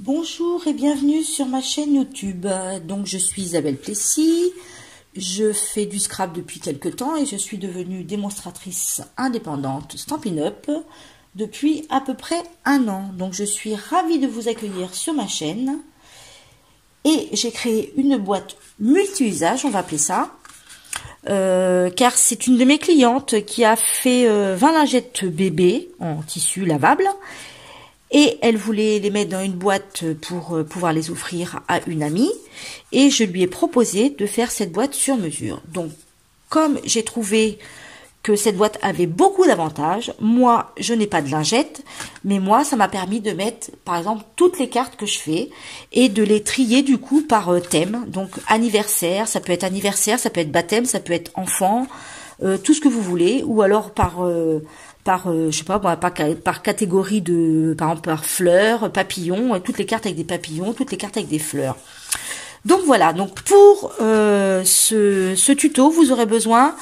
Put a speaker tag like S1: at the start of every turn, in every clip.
S1: Bonjour et bienvenue sur ma chaîne YouTube. Donc je suis Isabelle Plessis, je fais du scrap depuis quelques temps et je suis devenue démonstratrice indépendante Stampin' Up depuis à peu près 1 an. Donc je suis ravie de vous accueillir sur ma chaîne et j'ai créé une boîte multi-usage, on va appeler ça, car c'est une de mes clientes qui a fait 20 lingettes bébé en tissu lavable. Et elle voulait les mettre dans une boîte pour pouvoir les offrir à une amie. Et je lui ai proposé de faire cette boîte sur mesure. Donc, comme j'ai trouvé que cette boîte avait beaucoup d'avantages, moi, je n'ai pas de lingettes, mais moi, ça m'a permis de mettre, par exemple, toutes les cartes que je fais et de les trier, du coup, par thème. Donc, anniversaire, ça peut être baptême, ça peut être enfant, tout ce que vous voulez, ou alors je sais pas, par catégorie de, par exemple, par fleurs, papillons, toutes les cartes avec des papillons, toutes les cartes avec des fleurs. Donc voilà, donc pour ce tuto, vous aurez besoin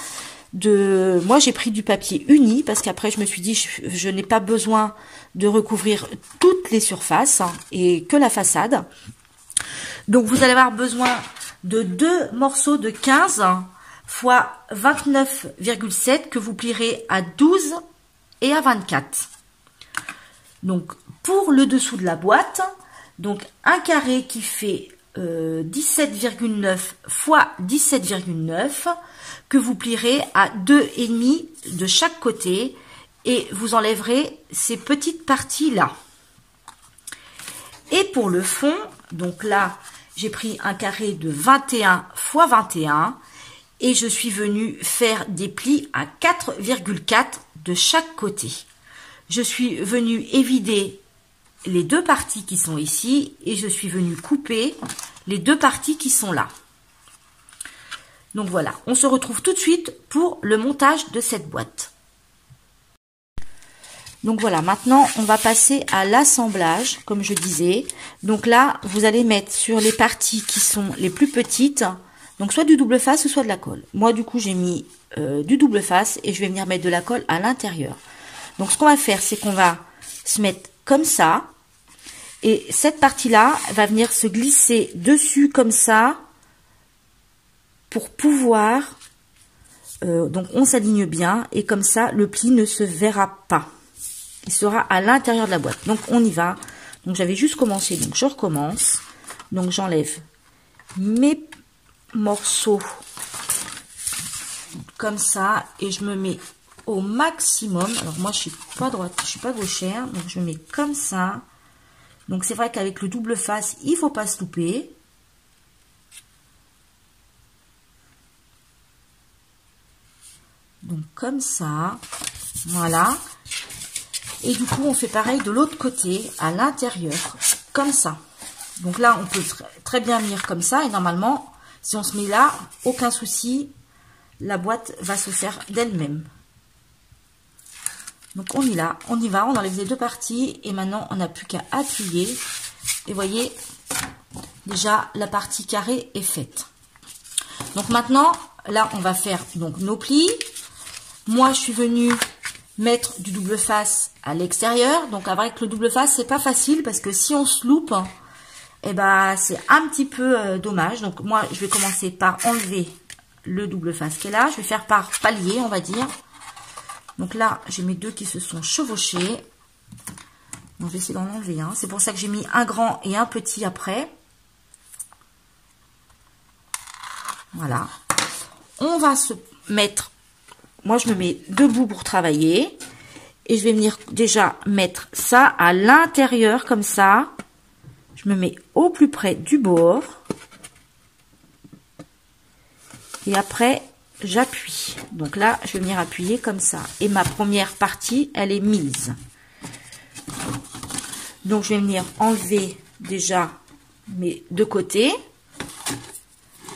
S1: de, moi j'ai pris du papier uni, parce qu'après je me suis dit, je n'ai pas besoin de recouvrir toutes les surfaces, et que la façade. Donc vous allez avoir besoin de 2 morceaux de 15 fois 29,7 que vous plierez à 12 et à 24. Donc pour le dessous de la boîte, donc un carré qui fait 17,9 fois 17,9 que vous plierez à 2,5 de chaque côté et vous enlèverez ces petites parties là. Et pour le fond, donc là j'ai pris un carré de 21 fois 21 et je suis venue faire des plis à 4,4 de chaque côté. Je suis venue évider les 2 parties qui sont ici et je suis venue couper les 2 parties qui sont là. Donc voilà, on se retrouve tout de suite pour le montage de cette boîte. Donc voilà, maintenant on va passer à l'assemblage, comme je disais. Donc là, vous allez mettre sur les parties qui sont les plus petites, donc soit du double face ou soit de la colle. Moi du coup j'ai mis du double face et je vais venir mettre de la colle à l'intérieur. Donc ce qu'on va faire, c'est qu'on va se mettre comme ça. Et cette partie-là va venir se glisser dessus comme ça pour pouvoir... donc on s'aligne bien et comme ça le pli ne se verra pas. Il sera à l'intérieur de la boîte. Donc on y va. Donc j'avais juste commencé, donc je recommence. Donc j'enlève mes morceaux comme ça et je me mets au maximum. Alors moi je suis pas droite, je suis pas gauchère, donc je me mets comme ça. Donc c'est vrai qu'avec le double face il faut pas se louper. Donc comme ça, voilà. Et du coup on fait pareil de l'autre côté à l'intérieur, comme ça. Donc là on peut très bien venir comme ça et normalement si on se met là, aucun souci, la boîte va se faire d'elle-même. Donc on y va, on enlève les 2 parties et maintenant on n'a plus qu'à appuyer. Et voyez, déjà la partie carrée est faite. Donc maintenant, là on va faire donc nos plis. Moi je suis venue mettre du double face à l'extérieur. Donc avec le double face, c'est pas facile parce que si on se loupe, eh ben, c'est un petit peu dommage. Donc moi je vais commencer par enlever le double face qui est là. Je vais faire par palier, on va dire. Donc là j'ai mes 2 qui se sont chevauchés. Donc je vais essayer d'en enlever un. C'est pour ça que j'ai mis un grand et un petit après. Voilà. On va se mettre, moi je me mets debout pour travailler. Et je vais venir déjà mettre ça à l'intérieur comme ça. Je me mets au plus près du bord. Et après, j'appuie. Donc là, je vais venir appuyer comme ça. Et ma première partie, elle est mise. Donc, je vais venir enlever déjà mes 2 côtés.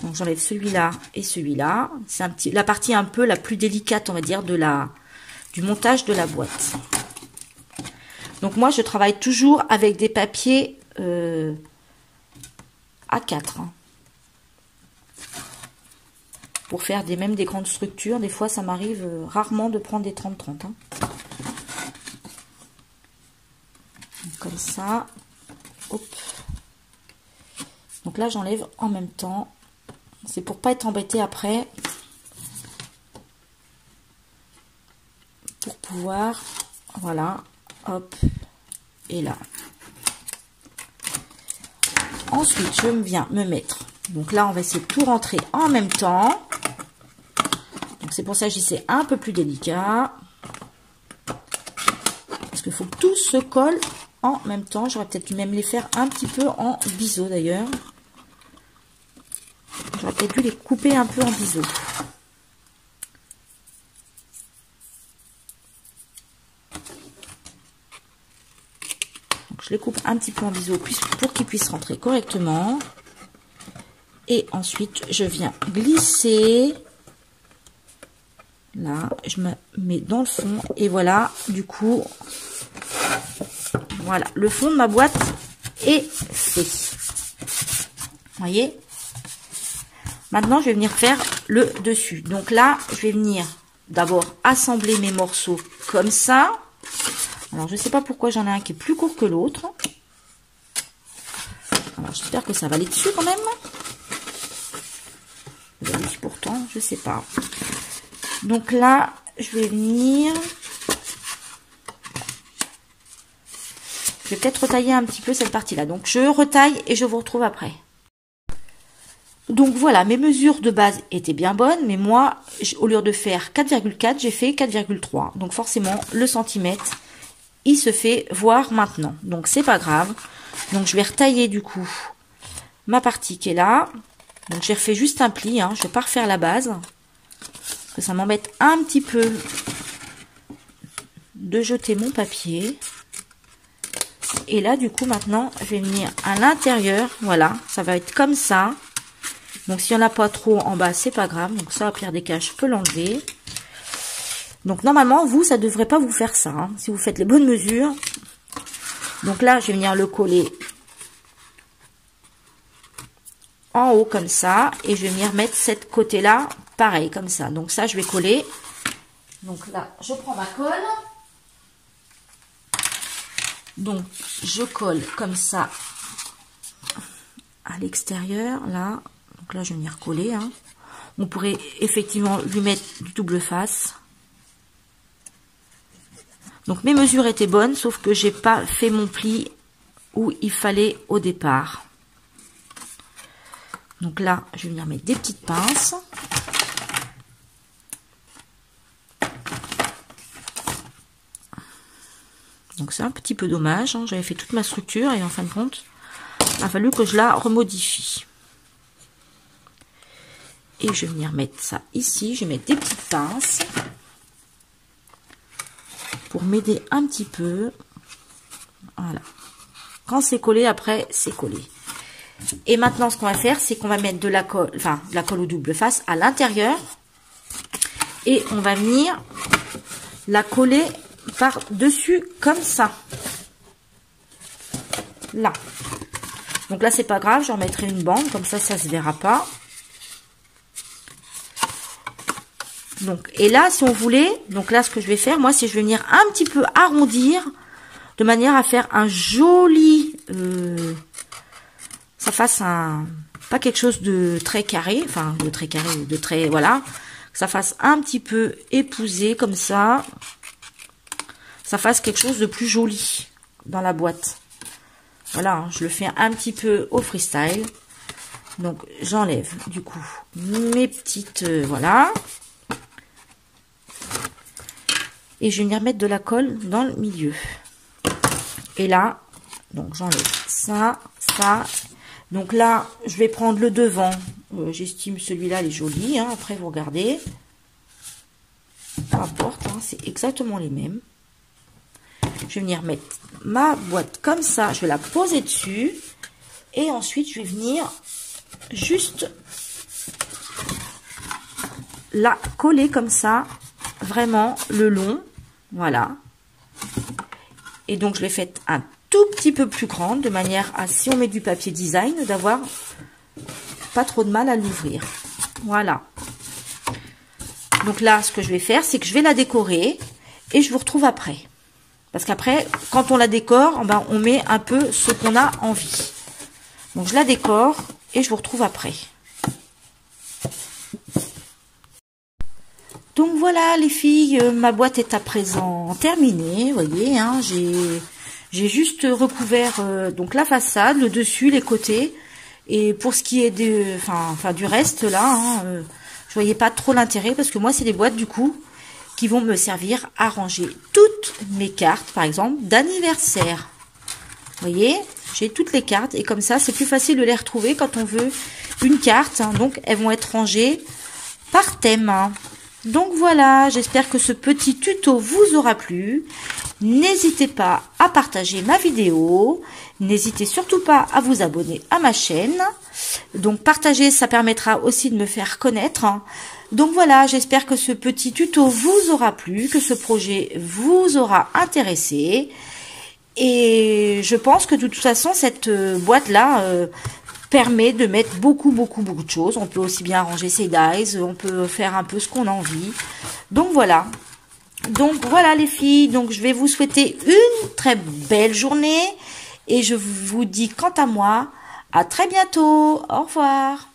S1: Donc, j'enlève celui-là et celui-là. C'est la partie un peu la plus délicate, on va dire, du montage de la boîte. Donc, moi, je travaille toujours avec des papiers A4. Pour faire même des grandes structures. Des fois, ça m'arrive rarement de prendre des 30-30. Comme ça. Hop. Donc là, j'enlève en même temps. C'est pour pas être embêté après. Pour pouvoir, voilà, hop, et là. Ensuite, je viens me mettre. Donc là, on va essayer de tout rentrer en même temps. Donc c'est pour ça que je dis c'est un peu plus délicat. Parce qu'il faut que tout se colle en même temps. J'aurais peut-être dû même les faire un petit peu en biseau d'ailleurs. J'aurais peut-être dû les couper un peu en biseau. Donc je les coupe un petit peu en biseau pour qu'ils puissent rentrer correctement. Et ensuite, je viens glisser. Là, je me mets dans le fond. Et voilà, du coup, voilà, le fond de ma boîte est fait. Vous voyez? Maintenant, je vais venir faire le dessus. Donc là, je vais venir d'abord assembler mes morceaux comme ça. Alors, je ne sais pas pourquoi j'en ai un qui est plus court que l'autre. Alors, j'espère que ça va aller dessus quand même. Pourtant, je sais pas. Donc là, je vais venir... Je vais peut-être retailler un petit peu cette partie-là. Donc, je retaille et je vous retrouve après. Donc voilà, mes mesures de base étaient bien bonnes, mais moi, au lieu de faire 4,4, j'ai fait 4,3. Donc forcément, le centimètre, il se fait voir maintenant. Donc c'est pas grave. Donc je vais retailler du coup ma partie qui est là. Donc j'ai refait juste un pli, hein. Je vais pas refaire la base. Parce que ça m'embête un petit peu de jeter mon papier. Et là, du coup, maintenant, je vais venir à l'intérieur. Voilà, ça va être comme ça. Donc, s'il n'y en a pas trop en bas, c'est pas grave. Donc, ça, à pire des cas, je peux l'enlever. Donc, normalement, vous, ça ne devrait pas vous faire ça. Hein, si vous faites les bonnes mesures. Donc là, je vais venir le coller en haut, comme ça. Et je vais venir mettre cette côté-là, pareil, comme ça. Donc, ça, je vais coller. Donc là, je prends ma colle. Donc, je colle comme ça à l'extérieur, là. Donc là, je vais venir coller. Hein. On pourrait effectivement lui mettre du double face. Donc, mes mesures étaient bonnes, sauf que j'ai pas fait mon pli où il fallait au départ. Donc là, je vais venir mettre des petites pinces. Donc c'est un petit peu dommage, hein. J'avais fait toute ma structure et en fin de compte, il a fallu que je la remodifie. Et je vais venir mettre ça ici, je vais mettre des petites pinces pour m'aider un petit peu. Voilà. Quand c'est collé, après c'est collé. Et maintenant ce qu'on va faire, c'est qu'on va mettre de la colle, enfin de la colle au double face à l'intérieur. Et on va venir la coller par-dessus comme ça. Là. Donc là, c'est pas grave, j'en mettrai une bande, comme ça, ça se verra pas. Donc, et là, si on voulait, donc là, ce que je vais faire, moi, c'est je vais venir un petit peu arrondir, de manière à faire un joli... ça fasse un... pas quelque chose de très carré, enfin, de très carré, de très... voilà. Que ça fasse un petit peu épousé, comme ça. Ça fasse quelque chose de plus joli dans la boîte. Voilà, hein, je le fais un petit peu au freestyle. Donc, j'enlève du coup mes petites... voilà. Et je vais venir mettre de la colle dans le milieu. Et là, donc j'enlève ça, ça. Donc là, je vais prendre le devant. J'estime celui-là, il est joli. Hein, après, vous regardez. Peu importe, hein, c'est exactement les mêmes. Je vais venir mettre ma boîte comme ça. Je vais la poser dessus. Et ensuite, je vais venir juste la coller comme ça. Vraiment le long. Voilà. Et donc, je l'ai faite un tout petit peu plus grande. De manière à, si on met du papier design, d'avoir pas trop de mal à l'ouvrir. Voilà. Donc là, ce que je vais faire, c'est que je vais la décorer. Et je vous retrouve après. Parce qu'après, quand on la décore, ben, on met un peu ce qu'on a envie. Donc je la décore et je vous retrouve après. Donc voilà les filles, ma boîte est à présent terminée. Vous voyez, hein, j'ai juste recouvert donc la façade, le dessus, les côtés. Et pour ce qui est du reste là, hein, je voyais pas trop l'intérêt parce que moi c'est des boîtes du coup qui vont me servir à ranger toutes mes cartes, par exemple d'anniversaire. Vous voyez, j'ai toutes les cartes et comme ça c'est plus facile de les retrouver quand on veut une carte. Hein, donc elles vont être rangées par thème. Hein. Donc voilà, j'espère que ce petit tuto vous aura plu. N'hésitez pas à partager ma vidéo. N'hésitez surtout pas à vous abonner à ma chaîne. Donc partager, ça permettra aussi de me faire connaître. Donc voilà, j'espère que ce petit tuto vous aura plu, que ce projet vous aura intéressé. Et je pense que de toute façon, cette boîte-là permet de mettre beaucoup de choses. On peut aussi bien ranger ses dies, on peut faire un peu ce qu'on a envie. Donc voilà les filles, donc je vais vous souhaiter une très belle journée et je vous dis quant à moi, à très bientôt, au revoir.